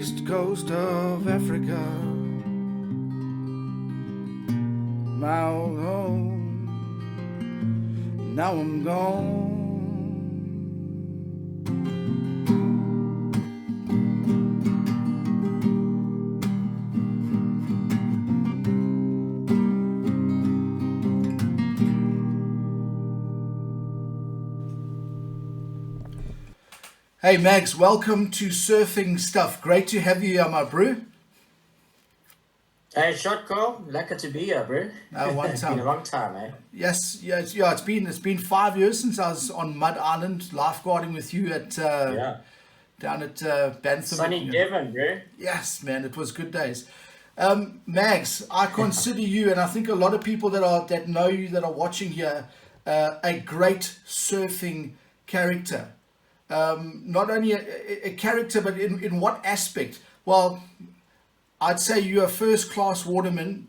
east coast of Africa, my old home. Now I'm gone. Hey Mags, welcome to Surfing Stuff. Great to have you here, my bro. Hey, shot call. Lekker to be here, bro. One It's been a time. long time, eh? Yes, yes, yeah. It's been 5 years since I was on Mud Island lifeguarding with you at Yeah. down at Bantham. Sunny Devon, bro. Yes, man, it was good days. Mags, I consider you, and I think a lot of people that know you that are watching here, a great surfing character. Not only a character, but in what aspect? Well, I'd say you're a first class waterman,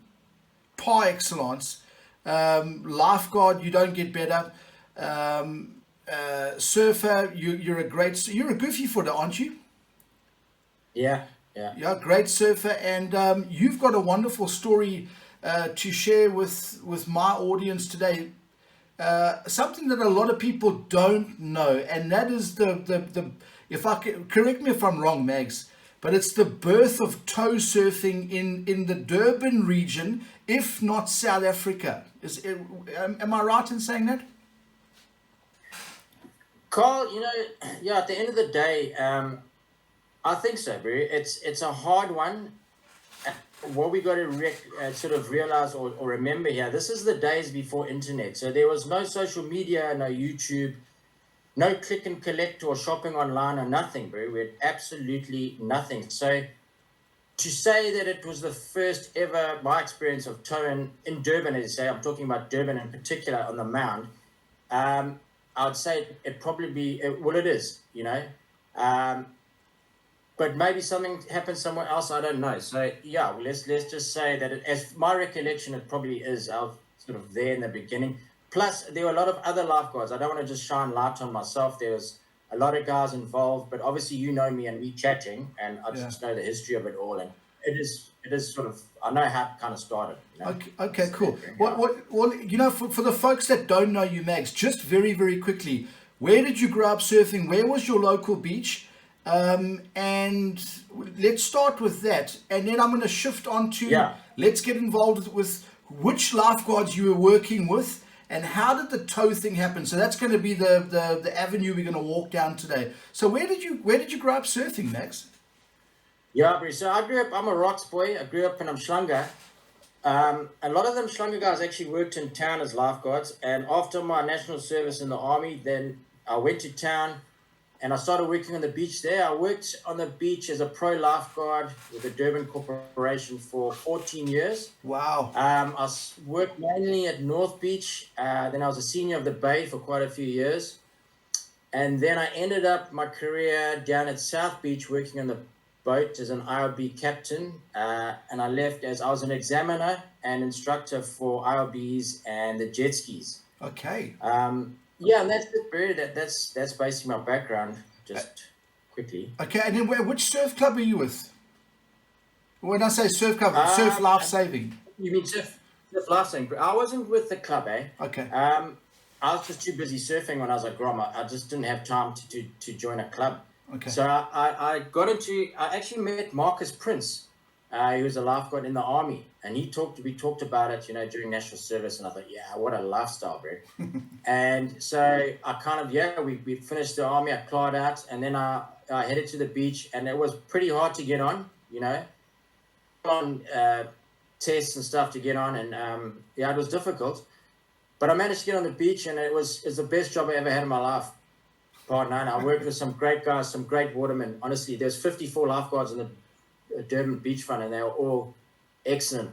par excellence. Lifeguard, you don't get better. Surfer, you're a goofy footer, aren't you? Yeah, yeah. Yeah, great surfer, and you've got a wonderful story to share with my audience today. Something that a lot of people don't know, and that is the if correct me if I'm wrong, Mags, but it's the birth of tow surfing in the Durban region, if not South Africa. Am I right in saying that? Carl, yeah, at the end of the day, I think so, bro. It's a hard one. What we got to sort of realize or remember here, this is the days before internet. So there was no social media, no YouTube, no click and collect or shopping online or nothing, bro. We had absolutely nothing. So to say that it was the first ever, my experience of towing in Durban, as you say, I'm talking about Durban in particular on the Mound, I would say it probably well, it is, Um, but maybe something happened somewhere else. I don't know. So yeah, let's just say that as my recollection, it probably is. I was sort of there in the beginning. Plus, there were a lot of other lifeguards. I don't want to just shine light on myself. There was a lot of guys involved. But obviously, you know me, and we chatting, and I Yeah. just know the history of it all. And it is sort of, I know how it kind of started. Okay, cool. Yeah. Well, for the folks that don't know you, Mags, just very, very quickly, where did you grow up surfing? Where was your local beach? And let's start with that. And then I'm going to shift on to, Yeah. let's get involved with which lifeguards you were working with and how did the tow thing happen. So that's going to be the avenue we're going to walk down today. So where did you grow up surfing, Max? Yeah, bro. So I grew up, I'm a rocks boy. I grew up in Umhlanga. A lot of them Umhlanga guys actually worked in town as lifeguards. And after my national service in the army, then I went to town and I started working on the beach there. I worked on the beach as a pro lifeguard with the Durban Corporation for 14 years. Wow. Worked mainly at North Beach. Then I was a senior of the Bay for quite a few years. And then I ended up my career down at South Beach working on the boat as an IRB captain. And I left as I was an examiner and instructor for IRBs and the jet skis. Okay. Yeah, and that's it, bro. That's basically my background, just quickly. Okay, and then which surf club are you with? When I say surf club, surf life saving. You mean surf lifesaving? I wasn't with the club, eh? Okay. I was just too busy surfing when I was at Grom. I just didn't have time to join a club. Okay. So I actually met Marcus Prince. He was a lifeguard in the army, and we talked about it, during national service, and I thought, yeah, what a lifestyle, bro. And so I kind of, we finished the army, I clawed out, and then I headed to the beach, and it was pretty hard to get on, on tests and stuff to get on, and it was difficult, but I managed to get on the beach, and it's the best job I ever had in my life. Part 9, I worked with some great guys, some great watermen. Honestly, there's 54 lifeguards in the Durban beachfront, and they were all excellent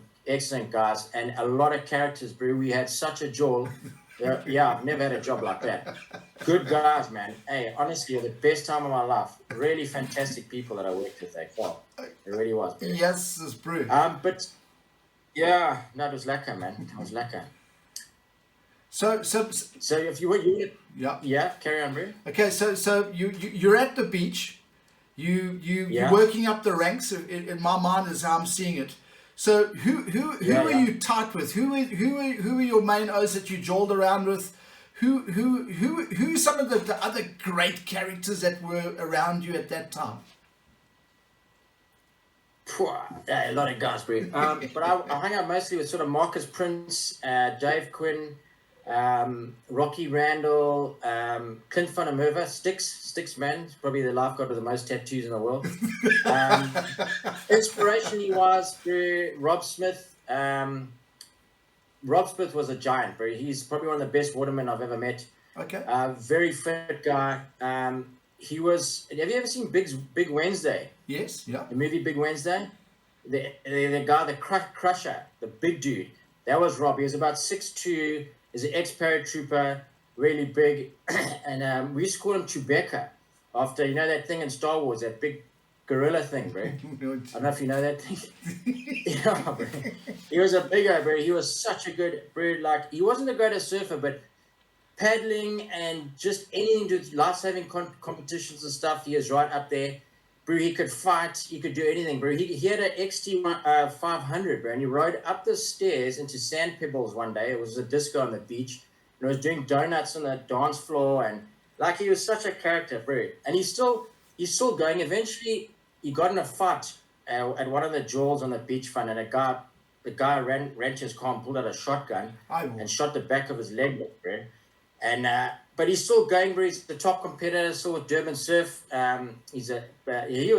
guys, and a lot of characters, bro. We had such a jol. Yeah, I've never had a job like that. Good guys, man. Hey, honestly, the best time of my life. Really fantastic people that I worked with. Well, it really was, bro. Yes, it's bro. But yeah, no, it was lekker, man. It was lekker. So if you were, yeah, yeah, carry on, bro. Okay, so you're at the beach. You're Yeah. working up the ranks. In my mind, is how I'm seeing it. So who Yeah, are yeah. you tight with? Who are your main O's that you jawled around with? Who are some of the other great characters that were around you at that time? Phew, yeah, a lot of guys, bro. But I hang out mostly with sort of Marcus Prince, Dave Quinn, Rocky Randall, Clint Van der Merwe, Sticks man, probably the lifeguard with the most tattoos in the world. Inspirationally wise, bro, Rob Smith. Rob Smith was a giant, bro. He's probably one of the best watermen I've ever met. Okay. Very fit guy. He was. Have you ever seen Big Wednesday? Yes. Yeah. The movie Big Wednesday? The guy, the crusher, the big dude. That was Rob. He was about 6'2". He's an ex-paratrooper, really big. And we used to call him Chewbacca after, you know that thing in Star Wars, that big gorilla thing, bro. I don't know if you know that thing. Yeah, bro. He was a big guy, bro. He was such a good, bro. Like, he wasn't the greatest surfer, but paddling and just anything to do life-saving competitions and stuff, he is right up there. Bro, he could fight, he could do anything, bro. He had an XT 500, bro, and he rode up the stairs into Sand Pebbles one day. It was a disco on the beach, and he was doing donuts on the dance floor, and like, he was such a character, bro. And he's still going. Eventually, he got in a fight at one of the jewels on the beachfront, and the guy ran to his car and pulled out a shotgun and shot the back of his leg, bro. And but he's still going, bro. He's the top competitor, still with Durban Surf. He was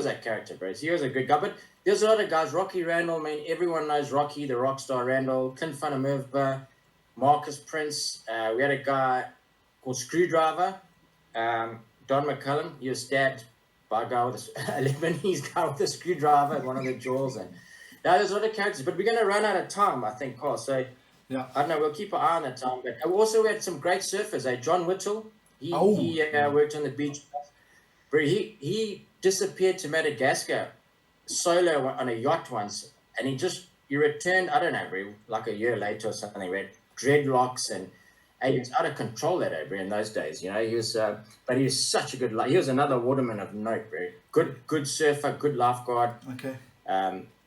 that character, bro. He was a good guy. But there's a lot of guys. Rocky Randall, man. Everyone knows Rocky, the rock star Randall. Clint Van der Merwe, Marcus Prince. We had a guy called Screwdriver, Don McCullum. He was stabbed by a guy with a Lebanese guy with a screwdriver at one of the jewels. And now there's a lot of characters. But we're going to run out of time, I think, Carl. So yeah, I don't know. We'll keep an eye on that time. But we also had some great surfers. John Whittle. He worked on the beach. Bro, he disappeared to Madagascar solo on a yacht once, and he returned. I don't know, bro, like a year later or something. He had dreadlocks and he was out of control that day, bro. In those days, you know, he was. But he was such a good. He was another waterman of note, bro. Good surfer, good lifeguard. Okay.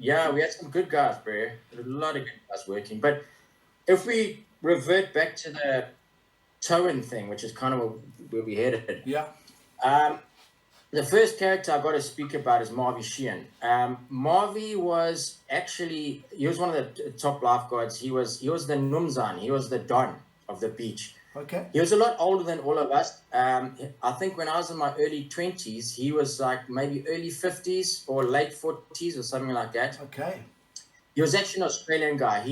Yeah, we had some good guys, bro. A lot of good guys working, but. If we revert back to the towing thing, which is kind of where we headed. Yeah. The first character I got to speak about is Marvy Sheehan. Marvy was he was one of the top lifeguards. He was the Numzan. He was the Don of the beach. Okay. He was a lot older than all of us. I think when I was in my early 20s, he was like maybe early 50s or late 40s or something like that. Okay. He was actually an Australian guy.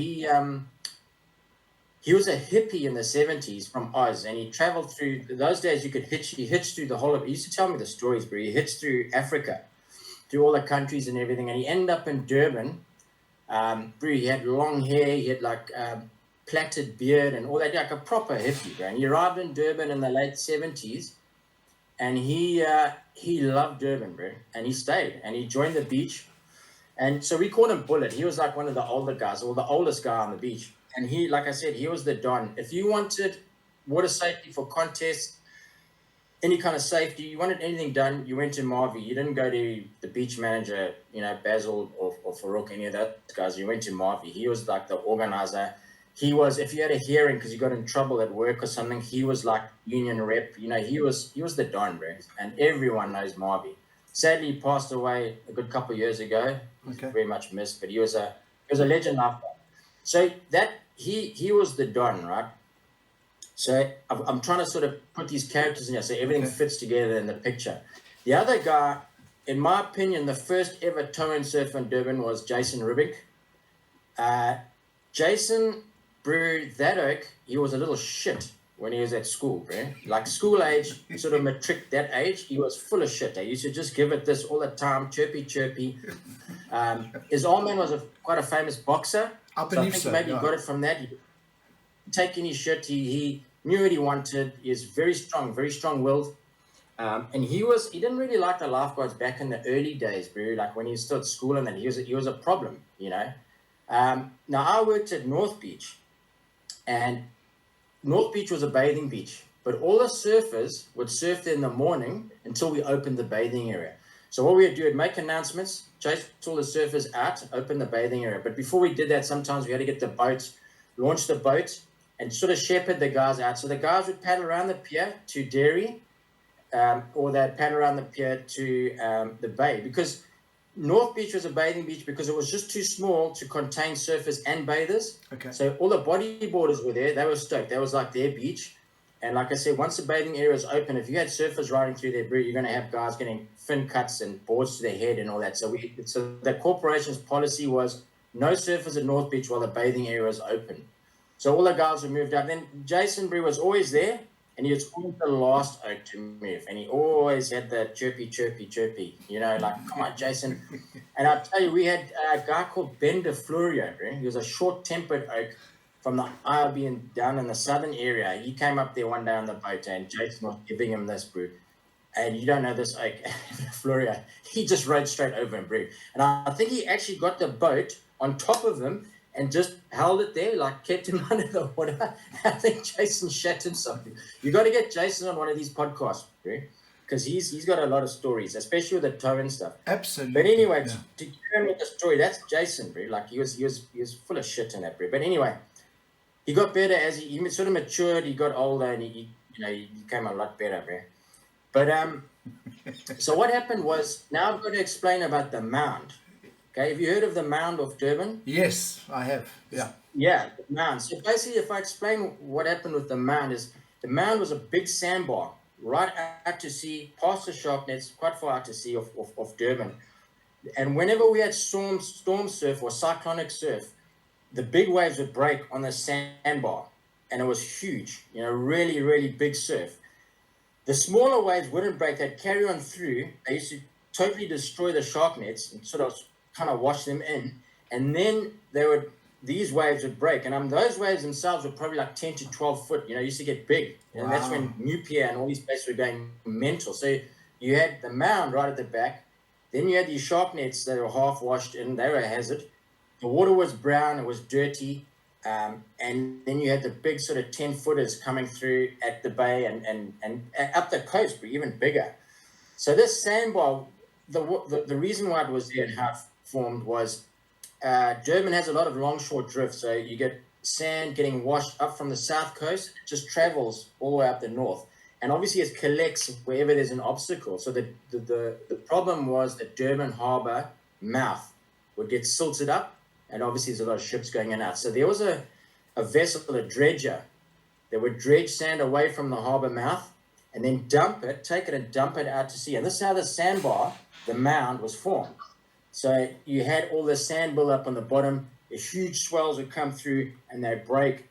He was a hippie in the 70s from Oz, and he traveled through those days. He hitched through the whole of. He used to tell me the stories, but he hitched through Africa, through all the countries and everything, and he ended up in Durban. Bro, he had long hair, he had like plaited beard and all that, like a proper hippie, bro. And he arrived in Durban in the late 70s, and he loved Durban, bro, and he stayed and he joined the beach, and so we called him Bullet. He was like one of the older guys, or the oldest guy on the beach. And he, like I said, he was the Don. If you wanted water safety for contests, any kind of safety, you wanted anything done, you went to Marvy. You didn't go to the beach manager, you know, Basil or Farouk, any of those guys. You went to Marvy. He was like the organizer. He was, if you had a hearing because you got in trouble at work or something, he was like union rep. You know, he was the Don, bro. And everyone knows Marvy. Sadly, he passed away a good couple of years ago. Okay. Very much missed, but he was a legend after. So that he was the Don, right? So I'm trying to sort of put these characters in here so everything fits together in the picture. The other guy, in my opinion, the first ever tow and surf in Durban was Jason Rubik. Jason, bro, that oak, he was a little shit when he was at school, bro. Like school age, sort of matric that age, he was full of shit. He used to just give it this all the time, chirpy. His old man was quite a famous boxer. I believe so. Maybe he got it from that. He taking his shit. He knew what he wanted. He is very strong-willed. And he didn't really like the lifeguards back in the early days, bro. Like when he was still at school and then he was a problem, you know. Now I worked at North Beach, and North Beach was a bathing beach, but all the surfers would surf there in the morning until we opened the bathing area. So what we'd do, we'd make announcements, chase all the surfers out, open the bathing area. But before we did that, sometimes we had to get the boat, launch the boat, and sort of shepherd the guys out. So the guys would paddle around the pier to Derry, or they'd paddle around the pier to the bay, because North Beach was a bathing beach because it was just too small to contain surfers and bathers. Okay. So all the bodyboarders were there. They were stoked. That was like their beach. And like I said, once the bathing area is open, if you had surfers riding through there, you're going to have guys getting fin cuts and boards to their head and all that. So the corporation's policy was no surfers at North Beach while the bathing area is open. So all the guys were moved up. Then Jason Bree was always there, and he was always the last oak to move. And he always had the chirpy, chirpy, chirpy, like, come on, Jason. And I'll tell you, we had a guy called Ben DeFlorio. He was a short-tempered oak from the IRB and down in the southern area. He came up there one day on the boat, and Jason was giving him this brew. And you don't know this oak, DeFlorio. He just rode straight over him, brew. And I think he actually got the boat on top of him and just held it there, like kept him under the water. I think Jason shat himself. You got to get Jason on one of these podcasts, because he's got a lot of stories, especially with the toe and stuff. Absolutely. But anyway, to carry on with the story, that's Jason, like he was full of shit in that, But anyway, he got better as he sort of matured. He got older, and he became a lot better, But so what happened was, now I've got to explain about the mound. Okay, have you heard of the mound of Durban? Yes, I have. Yeah. Yeah, the mound. So basically, if I explain what happened with the mound, is the mound was a big sandbar right out to sea, past the shark nets, quite far out to sea of Durban. And whenever we had storm surf or cyclonic surf, the big waves would break on the sandbar, and it was huge, really, really big surf. The smaller waves wouldn't break, they'd carry on through. They used to totally destroy the shark nets and sort of kind of wash them in, and then these waves would break, and those waves themselves were probably like 10 to 12 foot, used to get big. And wow. That's when New Pier and all these places were going mental. So you had the mound right at the back, then you had these shark nets that were half washed in, they were a hazard. The water was brown, it was dirty, and then you had the big sort of 10 footers coming through at the bay and up the coast, but even bigger. So this sandbar, the reason why it was there and how it formed was Durban has a lot of longshore drift, so you get sand getting washed up from the south coast, it just travels all the way up the north, and obviously it collects wherever there's an obstacle. So the problem was that Durban harbour mouth would get silted up, and obviously there's a lot of ships going in and out. So there was a vessel, a dredger, that would dredge sand away from the harbour mouth and then take it and dump it out to sea. And this is how the sandbar, the mound, was formed. So you had all the sand build up on the bottom, the huge swells would come through and they'd break.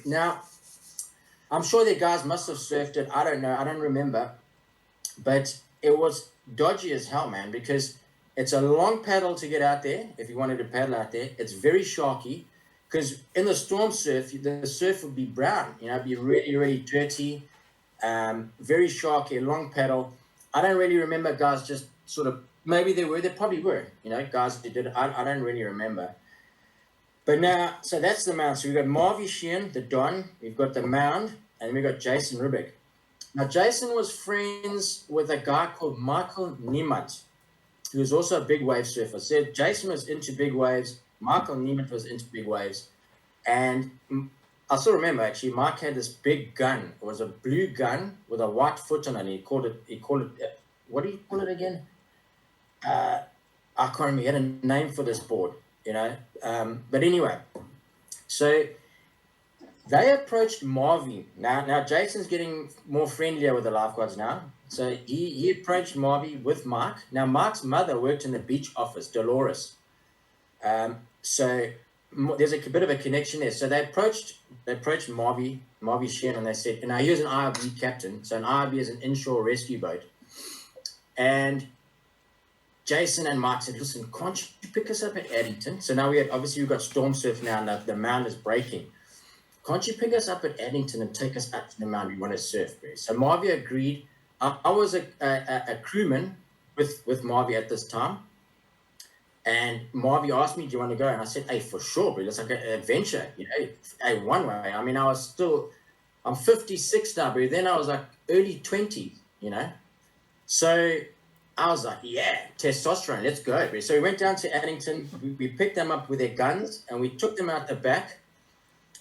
Now, I'm sure the guys must have surfed it. I don't know. I don't remember. But it was dodgy as hell, man, because it's a long paddle to get out there if you wanted to paddle out there. It's very sharky because in the storm surf, the surf would be brown. It'd be really, really dirty, very sharky, a long paddle. I don't really remember guys just sort of, maybe there probably were, guys that did it. I don't really remember. But now, so that's the mound. So we've got Marvy Sheehan, the Don, we've got the mound, and we've got Jason Rubik. Now, Jason was friends with a guy called Michael Niemann, who was also a big wave surfer. So Jason was into big waves, Michael Niemann was into big waves. And I still remember, actually, Mike had this big gun. It was a blue gun with a white foot on it. He called it, what do you call it again? I can't remember. He had a name for this board, But anyway, so they approached Marvy. Now Jason's getting more friendlier with the lifeguards now. So he approached Marvy with Mike. Now, Mike's mother worked in the beach office, Dolores. So there's a bit of a connection there. So they approached Marvy Sheehan, and they said, now here's an IRB captain. So an IRB is an inshore rescue boat. And Jason and Mike said, listen, can't you pick us up at Addington? So now we've got storm surf now, and the mound is breaking. Can't you pick us up at Addington and take us up to the mound? We want to surf. So Marvy agreed. I was a crewman with Marvy at this time. And Marvy asked me, do you want to go? And I said, hey, for sure, bro. It's like an adventure, Hey, one way. I mean, I'm 56 now, bro. Then I was like early 20s, So I was like, yeah, testosterone, let's go. Bro. So we went down to Addington, we picked them up with their guns, and we took them out the back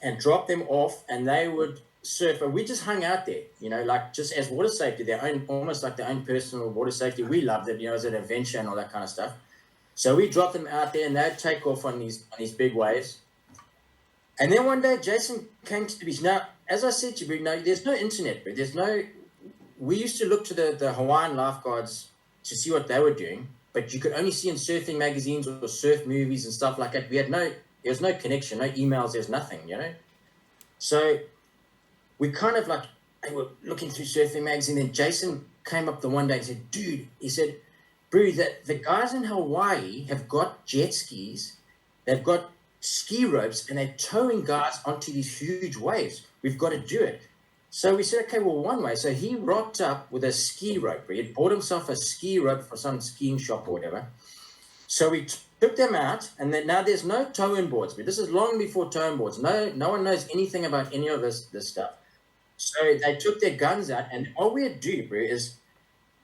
and dropped them off, and they would surf. And we just hung out there, you know, like just as water safety, their own, almost like their own personal water safety. We loved it, you know, as an adventure and all that kind of stuff. So we dropped them out there, and they'd take off on these big waves. And then one day, Jason came to the beach. Now, as I said to you, there's no internet, but we used to look to the Hawaiian lifeguards to see what they were doing, but you could only see in surfing magazines or surf movies and stuff like that. There was no connection, no emails, there's nothing, you know? So we kind of like, they were looking through surfing magazine, and Jason came up the one day and said, dude, he said, bro, the guys in Hawaii have got jet skis, they've got ski ropes, and they're towing guys onto these huge waves. We've got to do it. So we said, okay, well, one way. So he rocked up with a ski rope. He had bought himself a ski rope from some skiing shop or whatever. So we took them out, and then now there's no towing boards. But this is long before towing boards. No one knows anything about any of this stuff. So they took their guns out, and all we'd do, bro, is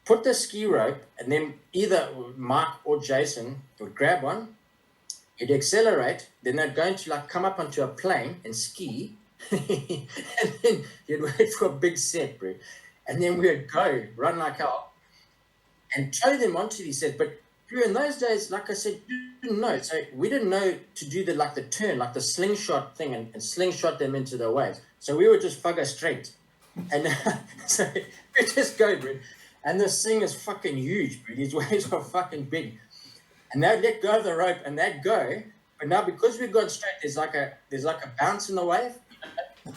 put the ski rope, and then either Mark or Jason would grab one, it'd accelerate, then they'd go into like come up onto a plane and ski, and then you'd wait for a big set, bro. And then we'd go, run like hell, and tow them onto these sets. But bro, in those days, like I said, you didn't know. So we didn't know to do the turn, like the slingshot thing, and slingshot them into the waves. So we would just fugger straight. And so we just go, bro. And this thing is fucking huge, bro. These waves are fucking big. And they'd let go of the rope and they'd go. But now because we've gone straight, there's like a bounce in the wave.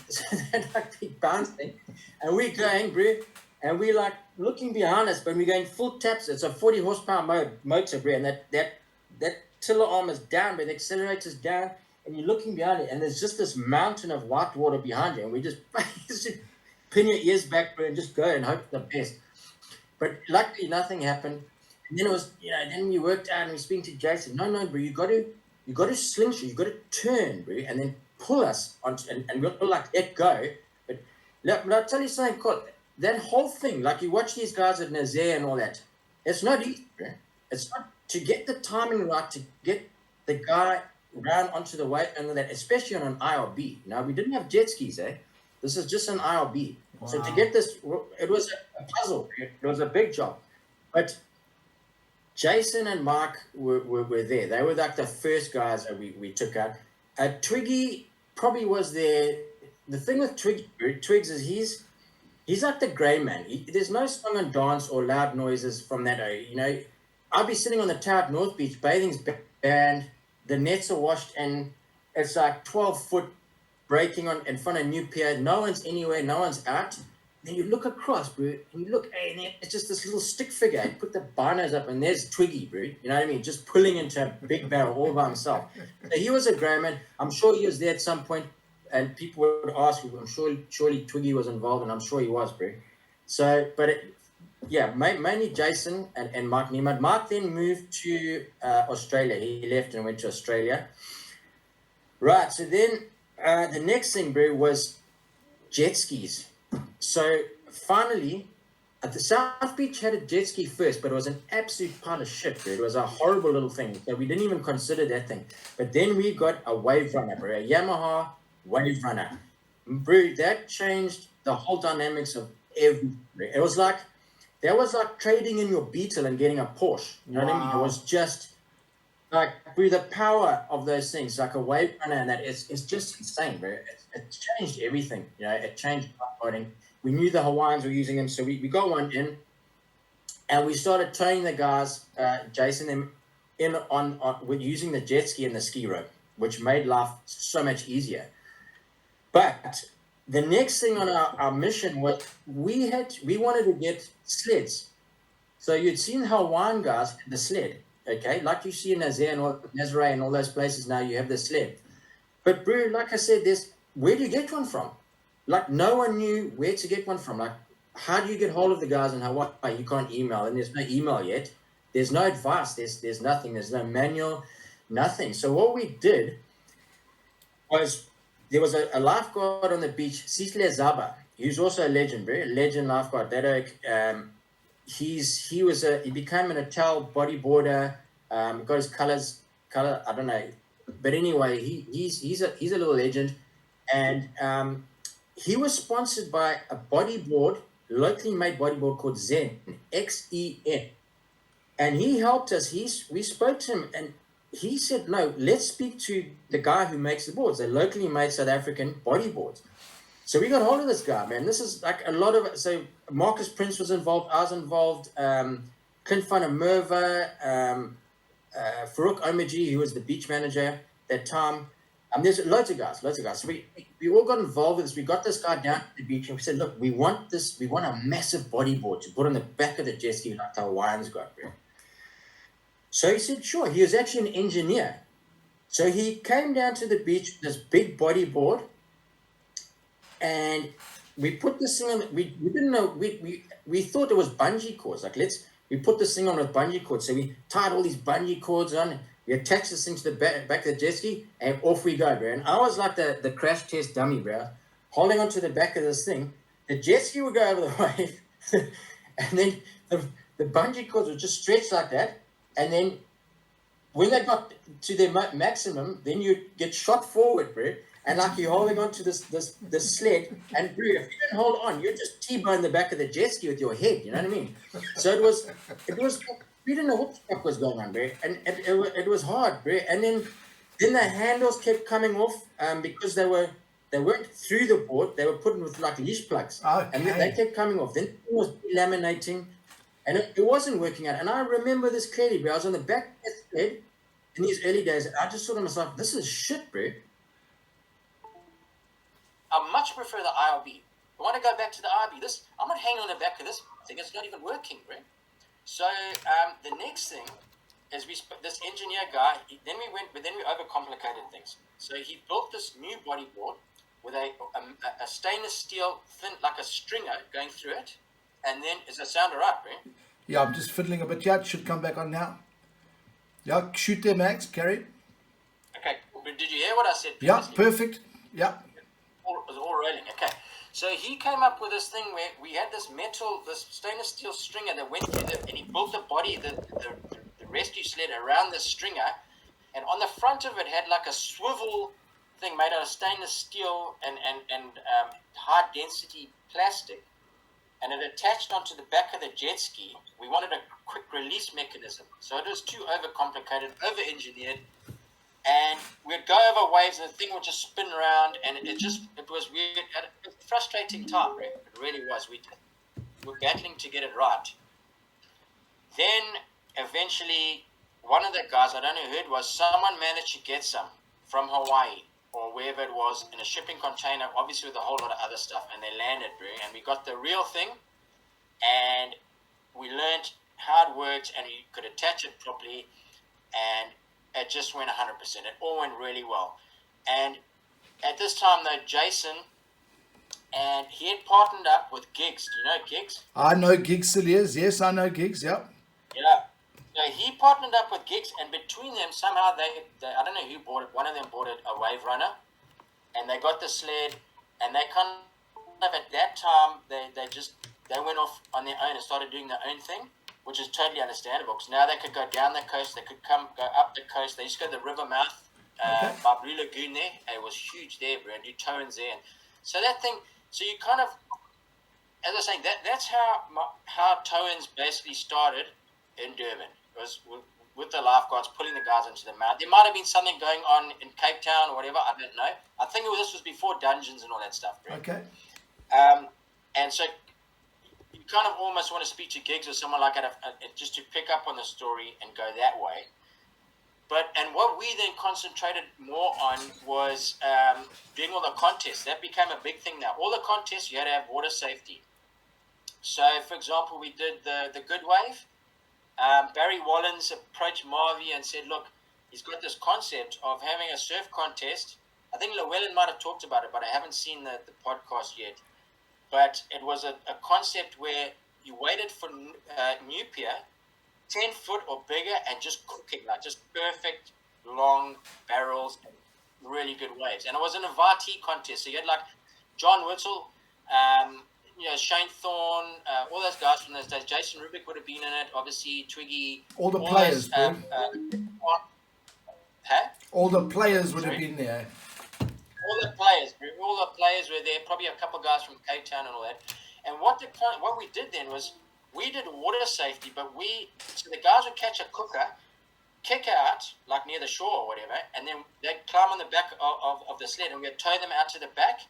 So they're like big bouncing. And we're going, bro. And we're like looking behind us, but we're going full taps. It's a 40 horsepower motor, bro. And that tiller arm is down, but the accelerator's down. And you're looking behind it, and there's just this mountain of white water behind you. And we just pin your ears back, bro, and just go and hope for the best. But luckily, nothing happened. And then it was, then we worked out and we speaking to Jason. No, bro, you got to slingshot, you got to turn, bro, and then pull us on, and we'll like let go. But I'll tell you something, Cole, that whole thing, like you watch these guys at Nazaire and all that, it's not easy, bro. It's not to get the timing right, to get the guy round onto the wave and that, especially on an IRB. Now, we didn't have jet skis, eh? This is just an IRB. Wow. So to get this, it was a puzzle. It was a big job. But Jason and Mark were there. They were like the first guys that we took out. Twiggy probably was there. The thing with Twigs is he's like the grey man. There's no song and dance or loud noises from that. I'll be sitting on the tower at North Beach, bathing's banned, the nets are washed, and it's like 12-foot breaking on in front of New Pier. No one's anywhere, no one's out. Then you look across, bro, and you look, and it's just this little stick figure. You put the binos up, and there's Twiggy, bro. You know what I mean? Just pulling into a big barrel all by himself. So he was a grey man. I'm sure he was there at some point, and people would ask, I'm sure surely Twiggy was involved, and I'm sure he was, bro. So, but mainly Jason and Mark Niemann. Mark then moved to Australia. He left and went to Australia. Right, so then the next thing, bro, was jet skis. So finally, at the South Beach had a jet ski first, but it was an absolute pile of shit, bro. It was a horrible little thing. So we didn't even consider that thing. But then we got a wave runner, bro, a Yamaha wave runner. Bro, that changed the whole dynamics of everything. It was like, that was like trading in your Beetle and getting a Porsche. You know what I mean? It was just like, bro, the power of those things, like a wave runner, and that it's just insane, bro. It changed everything. It changed boating. We knew the Hawaiians were using them, so we got one in, and we started towing the guys, Jason, them in with using the jet ski and the ski rope, which made life so much easier. But the next thing on our mission was we wanted to get sleds. So you'd seen Hawaiian guys had the sled, okay? Like you see in Nazaire and all those places now, you have the sled. But bro, like I said, where do you get one from? Like no one knew where to get one from. Like, how do you get hold of the guys in Hawaii? You can't email, and there's no email yet. There's no advice. There's nothing. There's no manual, nothing. So what we did was, there was a lifeguard on the beach, Cisle Zaba. He was also a legend, bro, a legend lifeguard. he became an Natal bodyboarder. Got his color, I don't know, but anyway, he's a little legend, and he was sponsored by a locally made bodyboard called Zen, XEN, and he helped us. We spoke to him, and he said, "No, let's speak to the guy who makes the boards. They're locally made South African bodyboards." So we got hold of this guy, man. This is like a lot of. So Marcus Prince was involved. I was involved. Clint van der Merwe, Farouk Omaji, who was the beach manager at that time. There's loads of guys. So we all got involved with this. We got this guy down to the beach and we said, look, we want a massive bodyboard to put on the back of the jet ski like the Hawaiians got, bro. So he said, sure. He was actually an engineer. So he came down to the beach with this big bodyboard, and we put this thing on. We didn't know. We thought it was bungee cords. Like, we put this thing on with bungee cords. So we tied all these bungee cords on. We attached this thing to the back of the jet ski, and off we go, bro. And I was like the crash test dummy, bro, holding onto the back of this thing. The jet ski would go over the wave, and then the bungee cords would just stretch like that. And then when they got to their maximum, then you'd get shot forward, bro. And like you're holding on to this sled, and bro, if you didn't hold on, you'd just T-bone the back of the jet ski with your head. You know what I mean? So it was. We didn't know what the fuck was going on, bro. And it was hard, bro. And then the handles kept coming off because they weren't through the board. They were put in with like leash plugs, and they kept coming off. Then it was laminating, and it wasn't working out. And I remember this clearly, bro. I was on the back of the sled in these early days. I just thought to myself, this is shit, bro. I much prefer the IRB. I want to go back to the IRB. I'm not hanging on the back of this thing. It's not even working, bro. So the next thing is this engineer guy. Then we overcomplicated things. So he built this new bodyboard with a stainless steel thin, like a stringer going through it. And then, is the sound alright, bro? Yeah, I'm just fiddling a bit. Yeah, it should come back on now. Yeah, shoot there, Max. Carry. Okay, but did you hear what I said previously? Yeah, perfect. Yeah. It was all rolling. Okay. So he came up with this thing where we had this stainless steel stringer that went through and he built the body, the rescue sled around the stringer, and on the front of it had like a swivel thing made out of stainless steel and high density plastic, and it attached onto the back of the jet ski. We wanted a quick release mechanism, so it was too overcomplicated, over-engineered. And we'd go over waves and the thing would just spin around, and it was weird. It was a frustrating time, Rick. It really was. We were battling to get it right. Then eventually one of the guys, I don't know who it was, someone managed to get some from Hawaii or wherever it was in a shipping container, obviously with a whole lot of other stuff, and they landed, Rick. And we got the real thing, and we learned how it worked, and you could attach it properly, and it just went 100%. It all went really well. And at this time, though, Jason, and he had partnered up with Gigs. Do you know Gigs? I know Gigs still is. Yes, I know Gigs. Yep. Yeah. So he partnered up with Gigs, and between them, somehow they I don't know who bought it. One of them bought a Wave Runner, and they got the sled, and they kind of at that time they went off on their own and started doing their own thing, which is totally understandable, because now they could go down the coast, they could go up the coast. They used to go to the river mouth by Blue Lagoon there, and it was huge there, bro, and do towings there. And so that thing, so you kind of, as I was saying, that's how towings basically started in Durban. It was with the lifeguards pulling the guys into the mouth. There might have been something going on in Cape Town or whatever, I don't know. I think this was before dungeons and all that stuff, bro. Okay. And so you kind of almost want to speak to Gigs or someone like that just to pick up on the story and go that way. And what we then concentrated more on was doing all the contests. That became a big thing now. All the contests, you had to have water safety. So, for example, we did the Good Wave. Barry Wallens approached Marvy and said, look, he's got this concept of having a surf contest. I think Llewellyn might have talked about it, but I haven't seen the podcast yet. But it was a concept where you waited for new pier, 10 foot or bigger, and just cooking, like just perfect long barrels and really good waves. And it was an invitee contest. So you had like John Whittle, Shane Thorne, all those guys from those days. Jason Rubik would have been in it. Obviously, Twiggy. All the players, bro. All the players would have been there. All the players were there. Probably a couple of guys from Cape Town and all that. And what we did then was we did water safety, but so the guys would catch a cooker, kick out like near the shore or whatever, and then they'd climb on the back of the sled, and we'd tow them out to the back,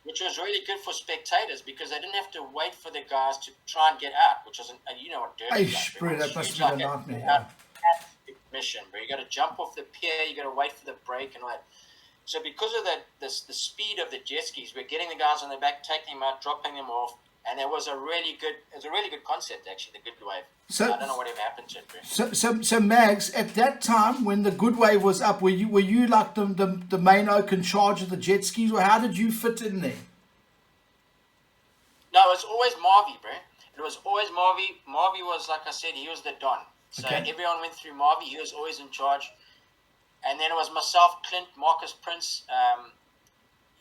which was really good for spectators because they didn't have to wait for the guys to try and get out, which was what Durban is. Bro, that must have been a nightmare. Mission, bro. You got to jump off the pier, you got to wait for the break and all that. So because of the speed of the jet skis, we're getting the guys on the back, taking them out, dropping them off, and it was a really good concept actually, the good wave. So I don't know whatever happened to it, bro. So Mags, at that time when the good wave was up, were you like the main oak in charge of the jet skis, or how did you fit in there? No, it was always Marvy, bro. It was always Marvy. Marvy was, like I said, he was the Don. So everyone went through Marvy. He was always in charge. And then it was myself, Clint, Marcus Prince.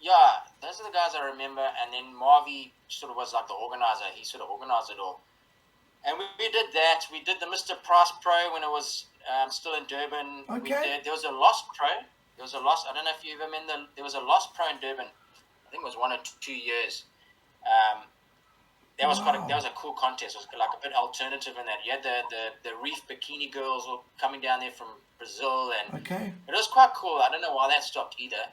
Those are the guys I remember. And then Marvy sort of was like the organizer. He sort of organized it all. And we did that. We did the Mr. Price Pro when it was still in Durban. There was a Lost Pro. I don't know if you remember. There was a Lost Pro in Durban. I think it was 1 or 2 years. That was a cool contest. It was like a bit alternative in that. You had the reef bikini girls all coming down there from Brazil, and it was quite cool. I don't know why that stopped either.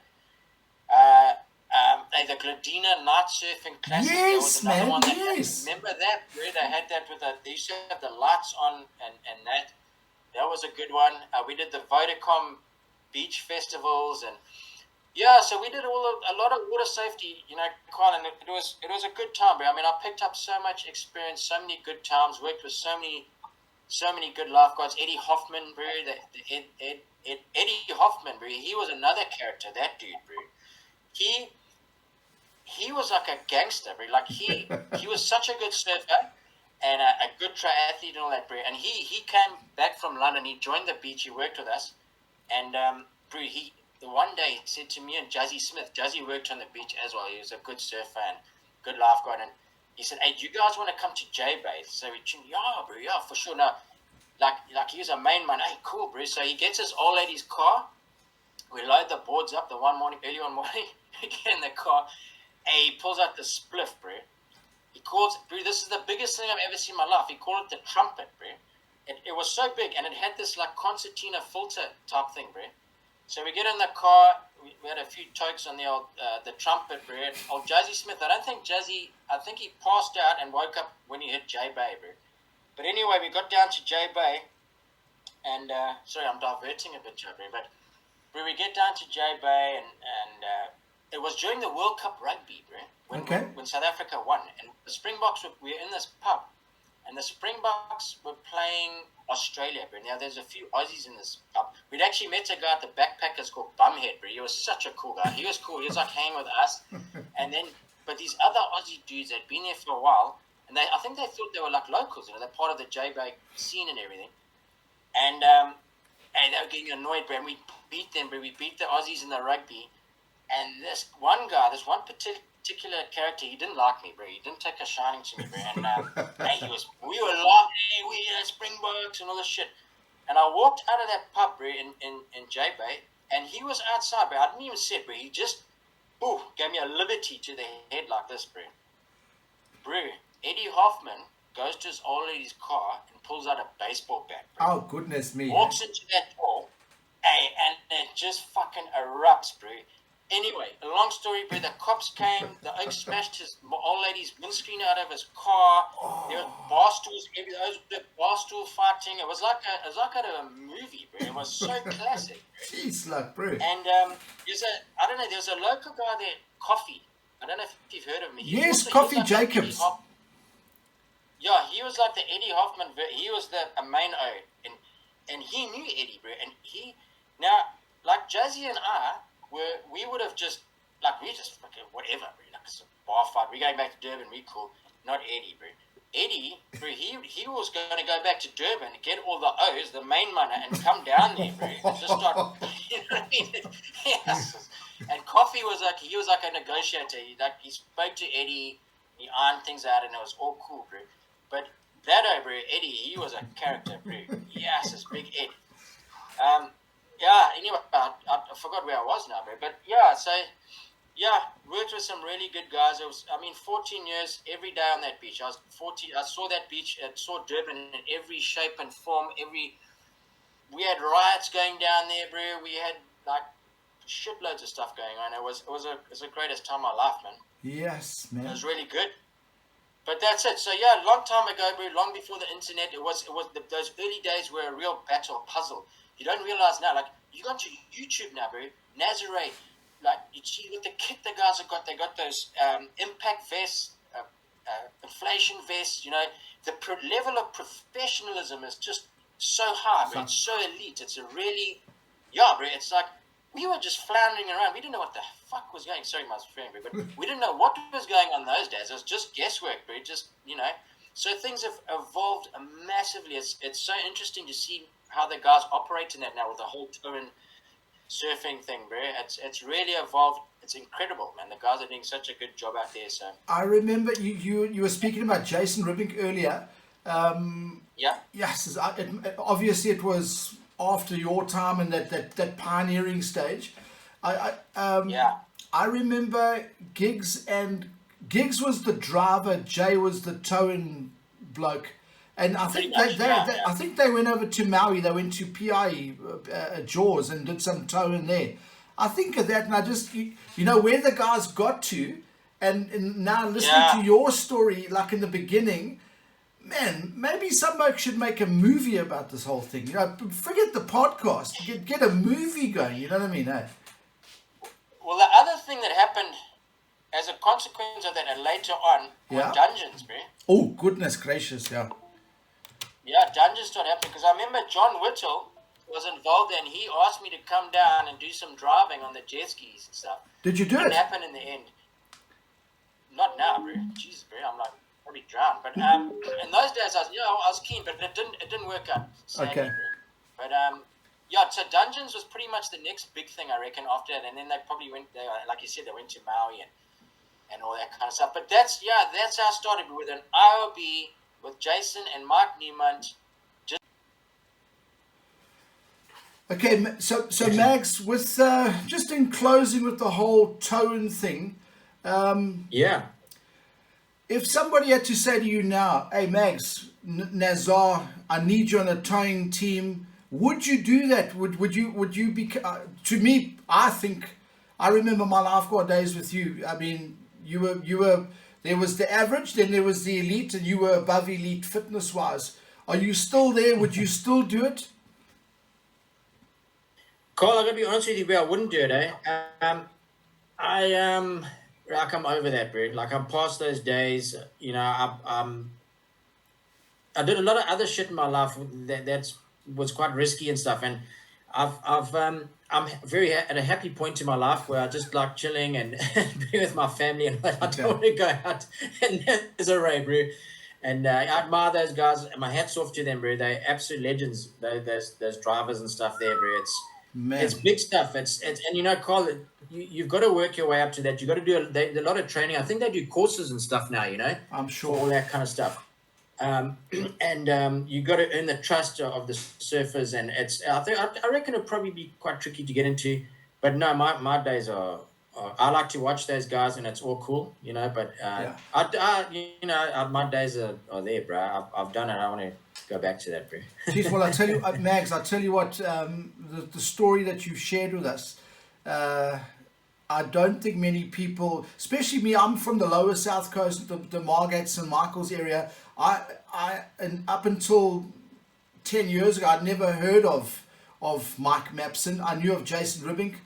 The Gladina Night Surfing Classic. Yes, man. Yes. Remember that? Where they had that they used to have the lights on and that. That was a good one. We did the Vodacom beach festivals and. Yeah, so we did a lot of water safety, Kyle, and it was a good time, bro. I mean, I picked up so much experience, so many good times, worked with so many good lifeguards. Eddie Hoffman, bro, Eddie Hoffman, bro, he was another character, that dude, bro. He was like a gangster, bro. Like he was such a good surfer and a good triathlete and all that, bro. And he came back from London, he joined the beach, he worked with us, and bro, the one day he said to me and Jazzy Smith, Jazzy worked on the beach as well. He was a good surfer and good lifeguard. And he said, "Hey, do you guys want to come to J-Bay?" So we tuned, yeah, bro, yeah, for sure. Now, like he was a main man. Hey, cool, bro. So he gets his old lady's car. We load the boards up early one morning. We get in the car. Hey, he pulls out the spliff, bro. He calls, bro, this is the biggest thing I've ever seen in my life. He called it the trumpet, bro. It was so big, and it had this like concertina filter type thing, bro. So we get in the car, we had a few tokes on the old, the trumpet, bro. Old Jazzy Smith, I think he passed out and woke up when he hit J-Bay, bro. But anyway, we got down to J-Bay, and, sorry, I'm diverting a bit, bro, but we get down to J-Bay, and it was during the World Cup rugby, bro, when South Africa won, and the Springboks were in this pub, and the Springboks were playing Australia, bro. Now, there's a few Aussies in this pub. We'd actually met a guy at the Backpackers called Bumhead, bro. He was such a cool guy. He was cool. He was like hanging with us. And then, but these other Aussie dudes had been there for a while, and I think they thought they were like locals, they're part of the J-Bay scene and everything. And they were getting annoyed, bro. And we beat them, bro. We beat the Aussies in the rugby. And this one particular character, he didn't like me, bro. He didn't take a shining to me, bro. And we were laughing, hey, we are Springboks and all this shit. And I walked out of that pub, bro, in J-Bay, and he was outside, bro. I didn't even see it, bro. He just, gave me a liberty to the head like this, bro. Bro, Eddie Hoffman goes to his old lady's car and pulls out a baseball bat, bro. Oh, goodness me. Walks into that door, and it just fucking erupts, bro. Anyway, a long story, bro. The cops came. The oak smashed his old lady's windscreen out of his car. There were bar stools. Those were bar stool fighting. It was like a movie, bro. It was so classic. Jeez, like, bro. And there's a local guy there, Coffee. I don't know if you've heard of him. Yes, Coffee Jacobs. Yeah, he was like the Eddie Hoffman. He was a main O, and he knew Eddie, bro. And now, like Jazzy and I. We would have just fucking whatever, bro. Like it's a bar fight. We're going back to Durban, we cool. Not Eddie, bro. Eddie, bro, he was going to go back to Durban, get all the O's, the main money, and come down there, bro. And just start, you know what I mean? Yes. And Coffee was like a negotiator. He spoke to Eddie. He ironed things out, and it was all cool, bro. But that bro, Eddie, he was a character, bro. Yes, this big Ed. Yeah. Anyway, I forgot where I was now, bro. But yeah, so yeah, worked with some really good guys. It was, 14 years every day on that beach. I was 14. I saw that beach. I saw Durban in every shape and form. We had riots going down there, bro. We had like shitloads of stuff going on. It was the greatest time of my life, man. Yes, man. It was really good. But that's it. So yeah, a long time ago, bro, long before the internet, those early days were a real battle puzzle. You don't realize now, like you got to YouTube now, bro. Nazaré, like you see what the kit the guys have got. They got those impact vests, inflation vests. You know, the level of professionalism is just so high, bro. It's so elite. It's a really, yeah, bro. It's like we were just floundering around. We didn't know what the fuck was going. Sorry, my friend, but we didn't know what was going on those days. It was just guesswork, bro. Just So things have evolved massively. It's so interesting to see how the guys operate in that now with the whole touring surfing thing, bro. It's really evolved. It's incredible, man. The guys are doing such a good job out there. So I remember you were speaking about Jason Ribink earlier. Yeah. Yes, obviously it was after your time and that pioneering stage. I remember Giggs was the driver, Jay was the towing bloke, and I think I think they went over to Maui. They went to PI Jaws and did some towing there. I think of that, and I just where the guys got to, and now listening to your story, like in the beginning. Man, maybe somebody should make a movie about this whole thing. Forget the podcast. Get a movie going. You know what I mean, eh? Well, the other thing that happened as a consequence of that and later on were dungeons, bro. Oh, goodness gracious, yeah. Yeah, dungeons started happening because I remember John Whittle was involved and he asked me to come down and do some driving on the jet skis and stuff. Did you do it? Didn't happen in the end. Not now, bro. Jesus, bro. I'm like probably drowned. But in those days, I was keen, but it didn't work out. Sadly, okay. Bro. But so dungeons was pretty much the next big thing I reckon after that, and then they probably went. Like you said, they went to Maui and all that kind of stuff. But that's how I started with an IOB with Jason and Mike Newman. Okay, so Mags, with just in closing with the whole towing thing. If somebody had to say to you now, hey Mags, Nazar, I need you on a towing team, would you do that? Would you be? To me, I remember my lifeguard days with you. I mean, you were. There was the average, then there was the elite, and you were above elite fitness wise. Are you still there? Would you still do it? Carl, I'm gonna be honest with you, bro. I wouldn't do it, eh? I'm over that, bro. Like I'm past those days. I did a lot of other shit in my life that was quite risky and stuff, and I'm very at a happy point in my life where I just like chilling and being with my family, and I don't want to go out and there's a ray, bro. And I admire those guys. And my hats off to them, bro. They're absolute legends. Those drivers and stuff there, bro. It's big stuff. And Carl, you've got to work your way up to that. You've got to do a lot of training. I think they do courses and stuff now, I'm sure. All that kind of stuff. And you got to earn the trust of the surfers. And I reckon it'll probably be quite tricky to get into. But no, my days are I like to watch those guys and it's all cool, but my days are there, bro. I've done it. I want to go back to that, bro. Jeez, well, I tell you, Mags, what, the story that you've shared with us, I don't think many people, especially me, I'm from the lower South Coast, the Margate, St. Michael's area. And up until 10 years ago, I'd never heard of MAGS Mapson. I knew of Jason Ribink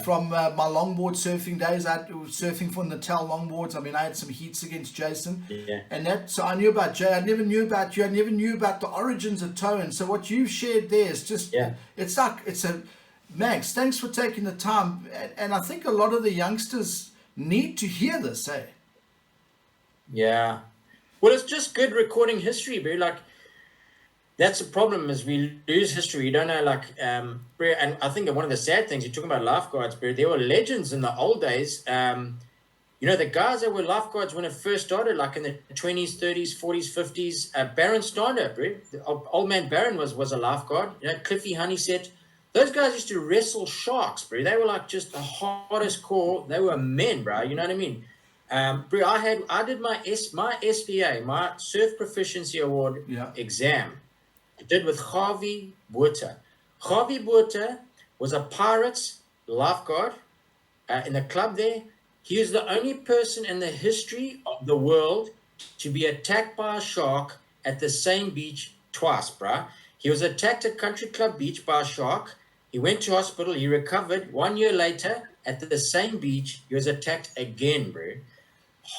from my longboard surfing days. I was surfing for Natal longboards. I mean, I had some heats against Jason. So I knew about Jay. I never knew about you. I never knew about the origins of towing. So what you've shared there is just, Mags, thanks for taking the time. And I think a lot of the youngsters need to hear this, eh? Yeah. Well, it's just good recording history, bro. Like, that's the problem is we lose history. You don't know, bro, and I think one of the sad things, you're talking about lifeguards, bro, they were legends in the old days. The guys that were lifeguards when it first started, like in the 20s, 30s, 40s, 50s, Baron Stander, bro. Old man Baron was a lifeguard. Cliffy Honeysett. Those guys used to wrestle sharks, bro. They were like just the hardest core. They were men, bro. You know what I mean? Bro, I did my SPA, my Surf Proficiency Award exam. I did with Harvey Botha. Harvey Botha was a Pirates lifeguard in the club there. He is the only person in the history of the world to be attacked by a shark at the same beach twice, bruh. He was attacked at Country Club Beach by a shark. He went to hospital. He recovered. 1 year later, at the same beach, he was attacked again, bro.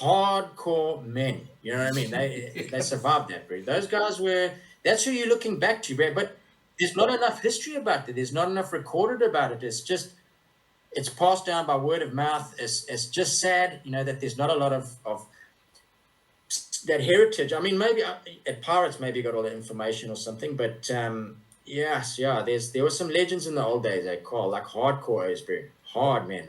Hardcore men. You know what I mean? They survived that, bro. Those guys that's who you're looking back to, bro. But there's not enough history about it. There's not enough recorded about it. It's passed down by word of mouth. It's just sad, that there's not a lot of that heritage. I mean, maybe at Pirates maybe got all the information or something, but there were some legends in the old days, Carl, like hardcore, bro, hard men,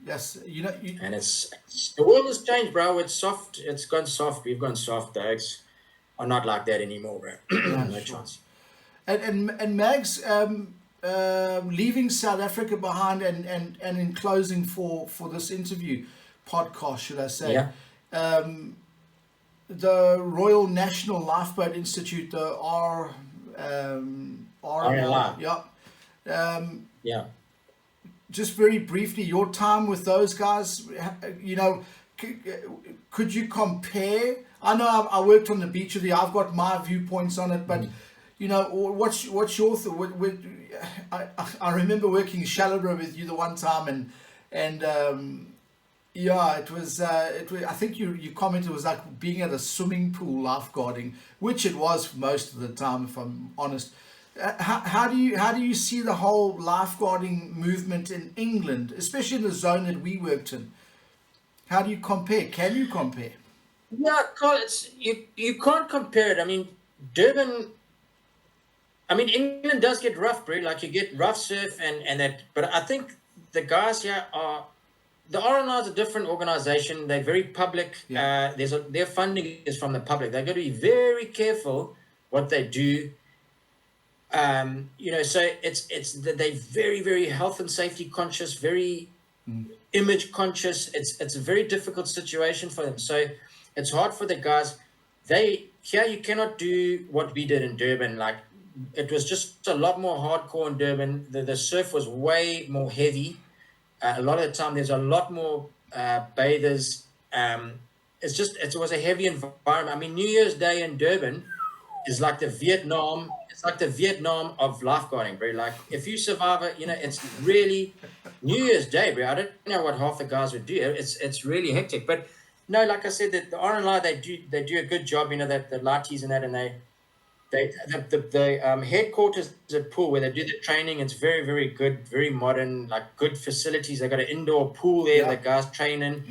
Yes, and it's the world has changed, bro. It's soft. It's gone soft. We've gone soft. Dogs are not like that anymore, bro. No chance. And Mags, leaving South Africa behind, and in closing for this interview podcast, should I say, the Royal National Lifeboat Institute, the RNL, just very briefly, your time with those guys, could you compare? I know I worked on the beach with you. I've got my viewpoints on it, but what's your thought? I remember working in Shallowborough with you the one time, and it was. I think you commented it was like being at a swimming pool lifeguarding, which it was most of the time, if I'm honest. How do you see the whole lifeguarding movement in England, especially in the zone that we worked in? How do you compare? Can you compare? Yeah, Carl, you can't compare it. I mean, Durban. I mean, England does get rough, bro. Like you get rough surf and that. But I think the guys here the RNR is a different organization. They're very public. Yeah. Their funding is from the public. They've got to be very careful what they do. So they're very, very health and safety conscious, very image conscious. It's a very difficult situation for them. So it's hard for the guys. Here you cannot do what we did in Durban. Like it was just a lot more hardcore in Durban. The surf was way more heavy. A lot of the time there's a lot more bathers. It was a heavy environment. I mean, New Year's Day in Durban is like the Vietnam. It's like the Vietnam of lifeguarding, bro. Like if you survive it, it's really New Year's Day, bro. I don't know what half the guys would do. It's really hectic. But no, like I said, the RNLI they do a good job. That the lighties and that, and the headquarters at Pool where they do the training. It's very, very good, very modern, like good facilities. They got an indoor pool there. The guys training.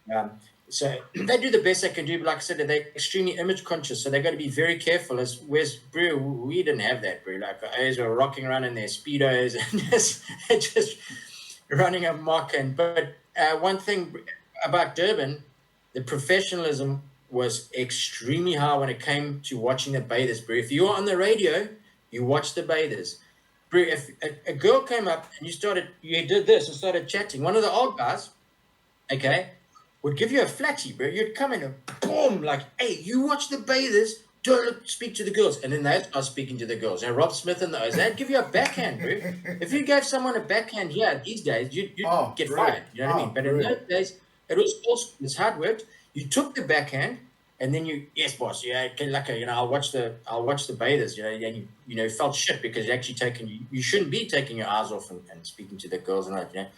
Yeah. So they do the best they can do, but like I said, they're extremely image conscious, so they got to be very careful. Bro, we didn't have that, bro. Like the A's were rocking around in their speedos and just running amok. But one thing about Durban, the professionalism was extremely high when it came to watching the bathers, bro. If you were on the radio, you watched the bathers, bro. If a girl came up and you did this and started chatting, one of the old guys, would give you a flatty, bro. You'd come in and boom, like, hey, you watch the bathers, don't speak to the girls. And then they'd start speaking to the girls. And Rob Smith and those, they'd give you a backhand, bro. If you gave someone a backhand here these days, you'd get fired. You know what I mean? But in those days, it was also, it's hard work. You took the backhand and then yes, boss, I'll watch the bathers, and you felt shit because you shouldn't be taking your eyes off and speaking to the girls and that,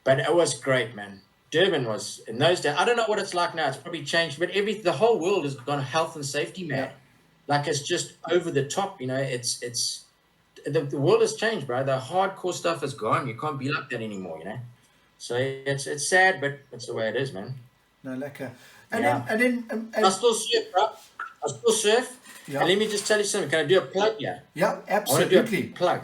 But it was great, man. Durban was in those days. I don't know what it's like now. It's probably changed, but the whole world has gone health and safety mad. Like it's just over the top. It's the world has changed, bro. The hardcore stuff is gone. You can't be like that anymore. So it's sad, but it's the way it is, man. No, lekker. I still surf, bro. I still surf. Yeah. And let me just tell you something. Can I do a plug here? Yeah, absolutely. I want to do a plug.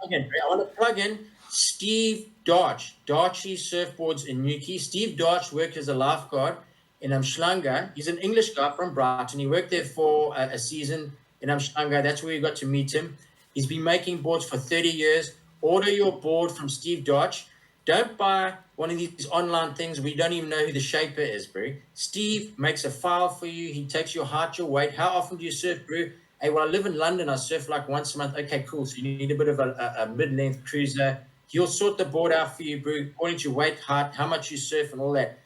I want to plug in Steve Darchie Surfboards in Newquay. Steve Darch worked as a lifeguard in Umhlanga. He's an English guy from Brighton. He worked there for a season in Umhlanga. That's where we got to meet him. He's been making boards for 30 years. Order your board from Steve Darch. Don't buy one of these online things. We don't even know who the shaper is, bro. Steve makes a file for you. He takes your height, your weight. How often do you surf, bro? Hey, well, I live in London. I surf like once a month. Okay, cool. So you need a bit of a mid-length cruiser. He'll sort the board out for you, bro, according to your weight, height, how much you surf, and all that.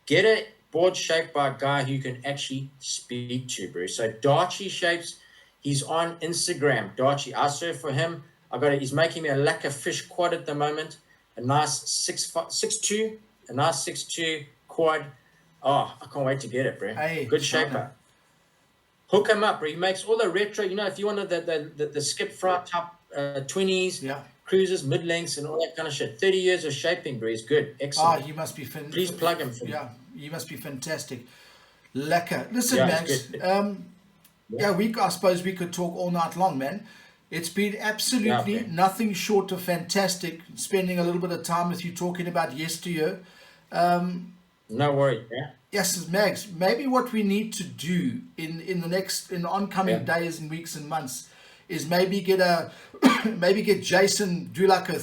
Get a board shaped by a guy who you can actually speak to, bro. So Darchie Shapes, he's on Instagram. Darchie, I surf for him. He's making me a lacquer fish quad at the moment. A nice 6'2", a nice 6'2" quad. Oh, I can't wait to get it, bro. Hey, good shaper. Hook him up, bro. He makes all the retro. You know, if you wanted the skip fry top 20s, yeah, cruisers, mid-lengths, and all that kind of shit. 30 years of shaping, bro. He's good. Excellent. Oh, you must be fantastic. Please plug him for me. Yeah, you must be fantastic. Lekker. Listen, Yeah, Max. it's Yeah, I suppose we could talk all night long, man. It's been absolutely Yeah, okay. nothing short of fantastic spending a little bit of time with you talking about yesteryear. No worries, yeah. Yes, Mags, maybe what we need to do in the oncoming days and weeks and months is maybe get Jason, do like a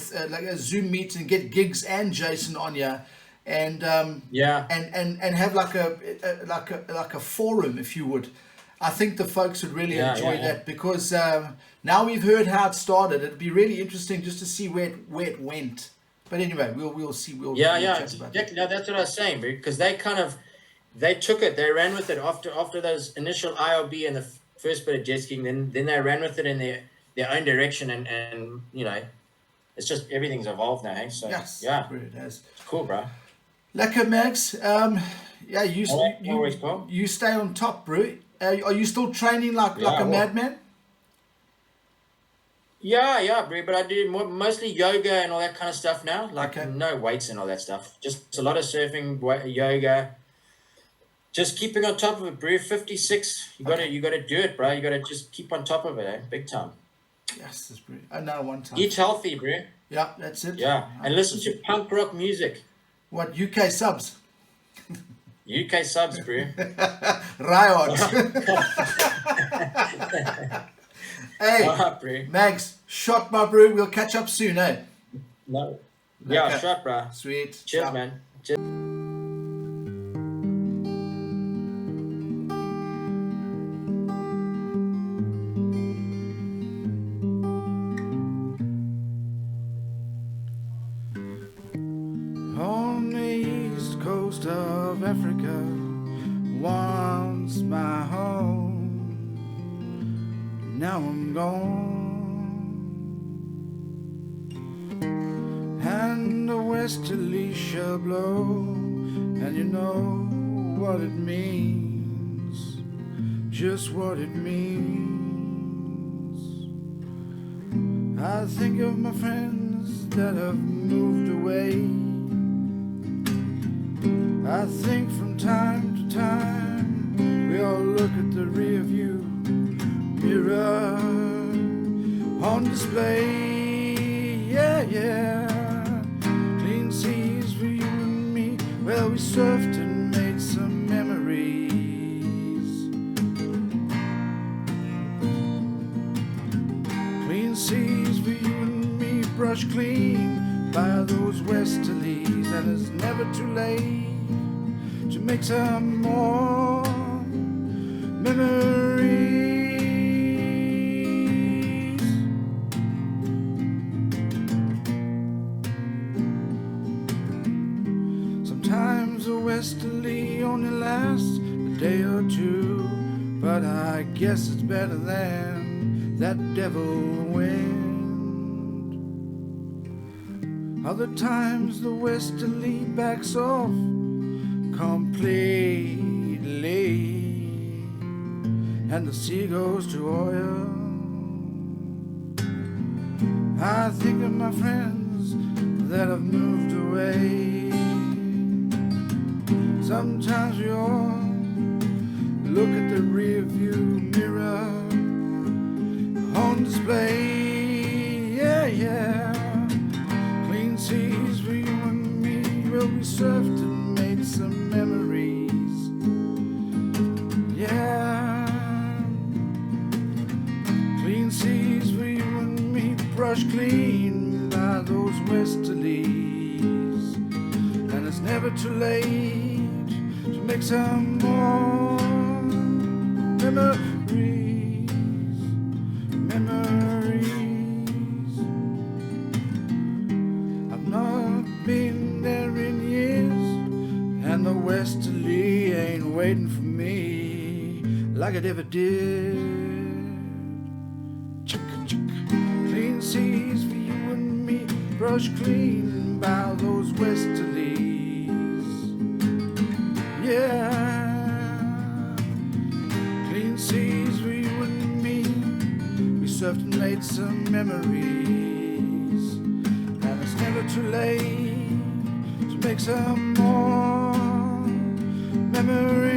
Zoom meet and get Gigs and Jason on here, and and have like a forum, if you would. I think the folks would really enjoy that, because now we've heard how it started. It'd be really interesting just to see where it went. But anyway, we'll see. We'll chat about exactly. No, that's what I was saying, because they took it, they ran with it after those initial IRB and the first bit of jet skiing. Then they ran with it in their own direction, and you know, it's just everything's evolved now. Hey? So yes, yeah, it has. It's cool, bro. Lekker, Max. Yeah, Always cool. You stay on top, bro. Are you still training like a madman? Yeah, bro. But I do mostly yoga and all that kind of stuff now. Like no weights and all that stuff. Just a lot of surfing, yoga. Just keeping on top of it, bro. 56. You gotta do it, bro. You gotta just keep on top of it, big time. Yes, that's brilliant. Another one time. Eat healthy, bro. Yeah, that's it. Yeah, and listen to punk rock music. What, UK subs? UK subs, bro. Riot. Hey, bro. Mags, shot my bro. We'll catch up soon, eh? No. Yeah, Okay. shot, bro. Sweet. Cheers, Ciao. man. Cheers. On the east coast of Africa, once my home. Now I'm gone, and the westerly shall blow, and you know what it means, just what it means. I think of my friends that have moved away. I think from time to time we all look at the rear view mirror on display. Yeah. Clean seas for you and me. Well, we surfed and made some memories. Clean seas for you and me, brushed clean by those westerlies, and it's never too late to make some more memories. Sometimes a westerly only lasts a day or two, but I guess it's better than that devil wind. Other times the westerly backs off completely, and the sea goes to oil. I think of my friends that have moved away. Sometimes we all look at the rear view mirror on display. Yeah. surfed and made some memories. Yeah, clean seas for you and me, brushed clean by those westerlies. And it's never too late to make some more memories, memories. I've not been there in years, and the westerly ain't waiting for me like it ever did. Chicka chicka, clean seas for you and me, brushed clean by those westerlies. Yeah, clean seas for you and me, we surfed and made some memories. And it's never too late to make some more memories.